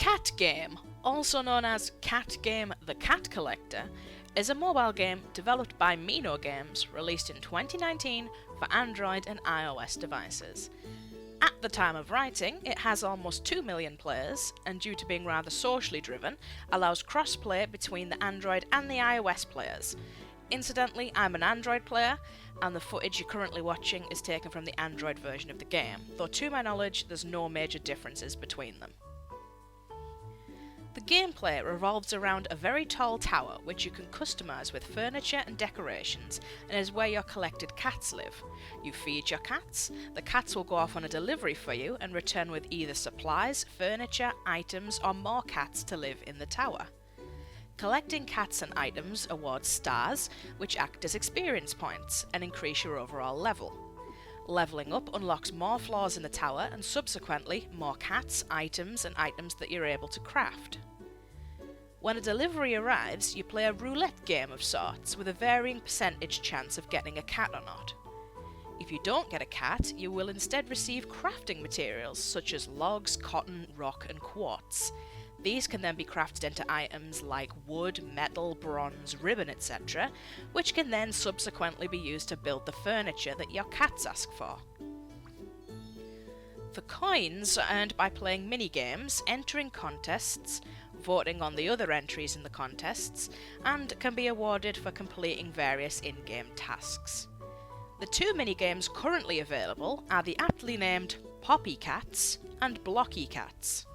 Cat Game, also known as Cat Game the Cat Collector, is a mobile game developed by Mino Games, released in 2019 for Android and iOS devices. At the time of writing, it has almost 2 million players, and due to being rather socially driven, allows crossplay between the Android and the iOS players. Incidentally, I'm an Android player, and the footage you're currently watching is taken from the Android version of the game, though to my knowledge there's no major differences between them. The gameplay revolves around a very tall tower which you can customise with furniture and decorations, and is where your collected cats live. You feed your cats, the cats will go off on a delivery for you and return with either supplies, furniture, items or more cats to live in the tower. Collecting cats and items awards stars, which act as experience points and increase your overall level. Levelling up unlocks more floors in the tower and subsequently more cats, items and items that you're able to craft. When a delivery arrives, you play a roulette game of sorts with a varying percentage chance of getting a cat or not. If you don't get a cat, you will instead receive crafting materials such as logs, cotton, rock and quartz. These can then be crafted into items like wood, metal, bronze, ribbon, etc., which can then subsequently be used to build the furniture that your cats ask for. The coins are earned by playing mini-games, entering contests, voting on the other entries in the contests, and can be awarded for completing various in-game tasks. The two mini-games currently available are the aptly named Poppy Cats and Blocky Cats.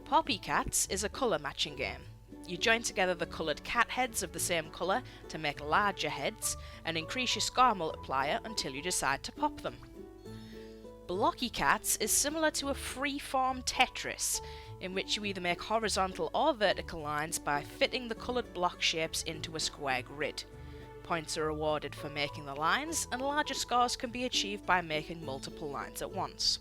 Poppy Cats is a colour matching game. You join together the coloured cat heads of the same colour to make larger heads and increase your score multiplier until you decide to pop them. Blocky Cats is similar to a free-form Tetris, in which you either make horizontal or vertical lines by fitting the coloured block shapes into a square grid. Points are awarded for making the lines, and larger scores can be achieved by making multiple lines at once.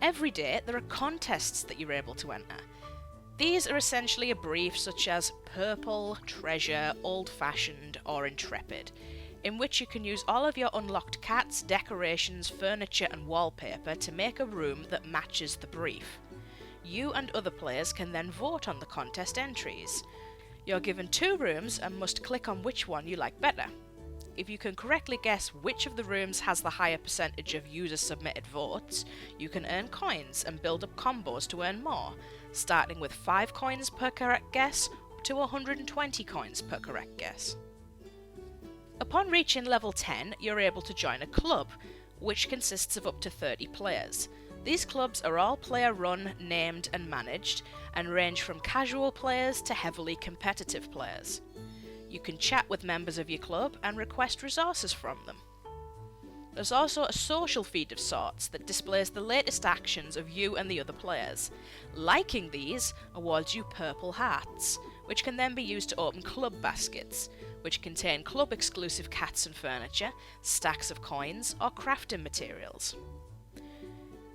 Every day there are contests that you're able to enter. These are essentially a brief such as Purple, Treasure, Old-Fashioned or Intrepid, in which you can use all of your unlocked cats, decorations, furniture and wallpaper to make a room that matches the brief. You and other players can then vote on the contest entries. You're given 2 rooms and must click on which one you like better. If you can correctly guess which of the rooms has the higher percentage of user-submitted votes, you can earn coins and build up combos to earn more, starting with 5 coins per correct guess to 120 coins per correct guess. Upon reaching level 10, you're able to join a club, which consists of up to 30 players. These clubs are all player-run, named and managed, and range from casual players to heavily competitive players. You can chat with members of your club and request resources from them. There's also a social feed of sorts that displays the latest actions of you and the other players. Liking these awards you purple hearts, which can then be used to open club baskets, which contain club-exclusive cats and furniture, stacks of coins, or crafting materials.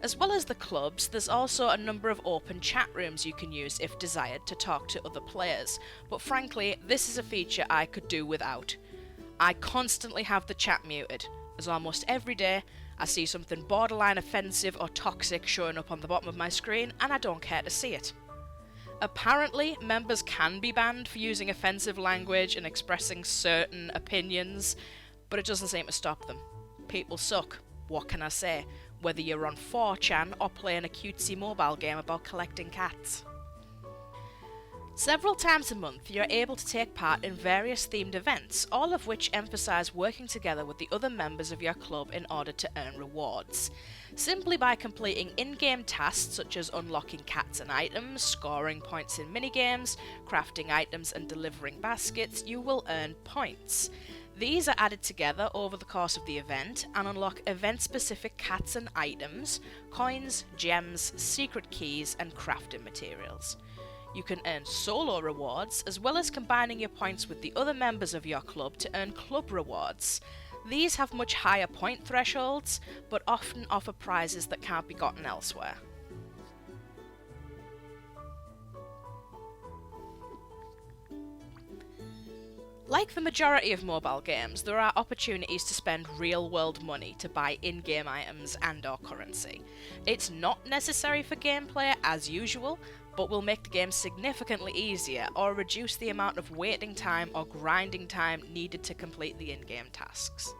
As well as the clubs, there's also a number of open chat rooms you can use if desired to talk to other players, but frankly, this is a feature I could do without. I constantly have the chat muted, as almost every day I see something borderline offensive or toxic showing up on the bottom of my screen and I don't care to see it. Apparently, members can be banned for using offensive language and expressing certain opinions, but it doesn't seem to stop them. People suck. What can I say? Whether you're on 4chan or playing a cutesy mobile game about collecting cats. Several times a month you're able to take part in various themed events, all of which emphasise working together with the other members of your club in order to earn rewards. Simply by completing in-game tasks such as unlocking cats and items, scoring points in minigames, crafting items and delivering baskets, you will earn points. These are added together over the course of the event and unlock event-specific cats and items, coins, gems, secret keys and crafting materials. You can earn solo rewards as well as combining your points with the other members of your club to earn club rewards. These have much higher point thresholds, but often offer prizes that can't be gotten elsewhere. Like the majority of mobile games, there are opportunities to spend real-world money to buy in-game items and/or currency. It's not necessary for gameplay as usual, but will make the game significantly easier or reduce the amount of waiting time or grinding time needed to complete the in-game tasks.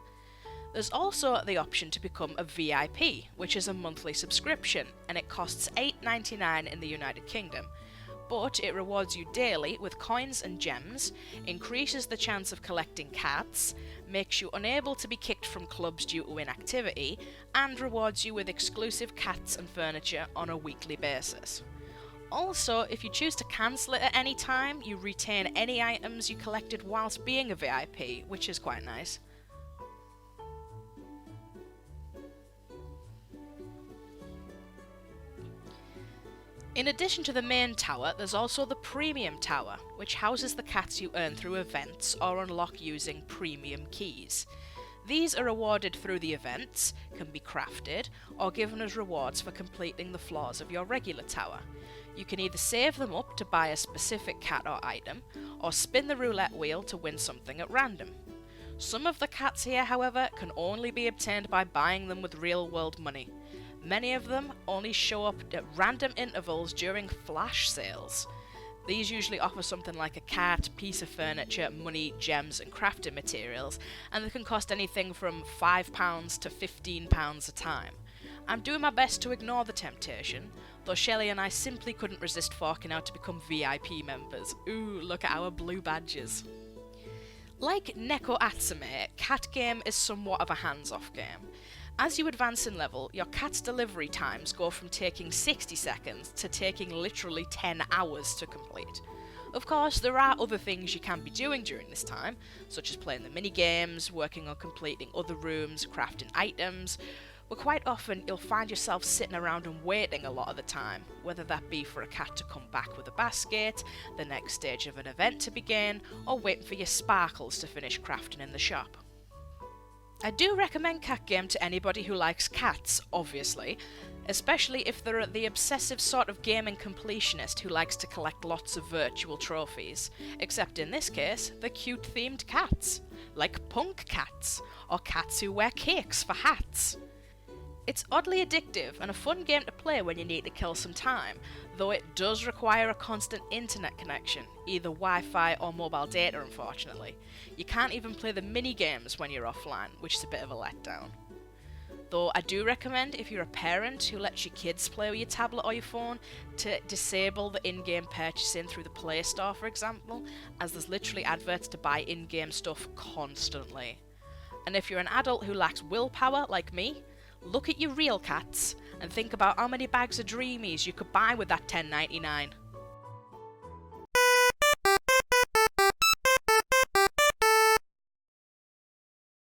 There's also the option to become a VIP, which is a monthly subscription, and it costs $8.99 in the United Kingdom. But it rewards you daily with coins and gems, increases the chance of collecting cats, makes you unable to be kicked from clubs due to inactivity, and rewards you with exclusive cats and furniture on a weekly basis. Also, if you choose to cancel it at any time, you retain any items you collected whilst being a VIP, which is quite nice. In addition to the main tower, there's also the premium tower, which houses the cats you earn through events or unlock using premium keys. These are awarded through the events, can be crafted, or given as rewards for completing the floors of your regular tower. You can either save them up to buy a specific cat or item, or spin the roulette wheel to win something at random. Some of the cats here, however, can only be obtained by buying them with real-world money. Many of them only show up at random intervals during flash sales. These usually offer something like a cat, piece of furniture, money, gems and crafting materials, and they can cost anything from £5 to £15 a time. I'm doing my best to ignore the temptation, though Shelley and I simply couldn't resist forking out to become VIP members. Ooh, look at our blue badges. Like Neko Atsume, Cat Game is somewhat of a hands-off game. As you advance in level, your cat's delivery times go from taking 60 seconds to taking literally 10 hours to complete. Of course, there are other things you can be doing during this time, such as playing the mini-games, working on completing other rooms, crafting items, but quite often you'll find yourself sitting around and waiting a lot of the time, whether that be for a cat to come back with a basket, the next stage of an event to begin, or waiting for your sparkles to finish crafting in the shop. I do recommend Cat Game to anybody who likes cats, obviously, especially if they're the obsessive sort of gaming completionist who likes to collect lots of virtual trophies, except in this case, they're cute themed cats, like punk cats, or cats who wear cakes for hats. It's oddly addictive and a fun game to play when you need to kill some time, though it does require a constant internet connection, either Wi-Fi or mobile data unfortunately. You can't even play the mini-games when you're offline, which is a bit of a letdown. Though I do recommend, if you're a parent who lets your kids play with your tablet or your phone, to disable the in-game purchasing through the Play Store, for example, as there's literally adverts to buy in-game stuff constantly. And if you're an adult who lacks willpower, like me, look at your real cats and think about how many bags of Dreamies you could buy with that $10.99.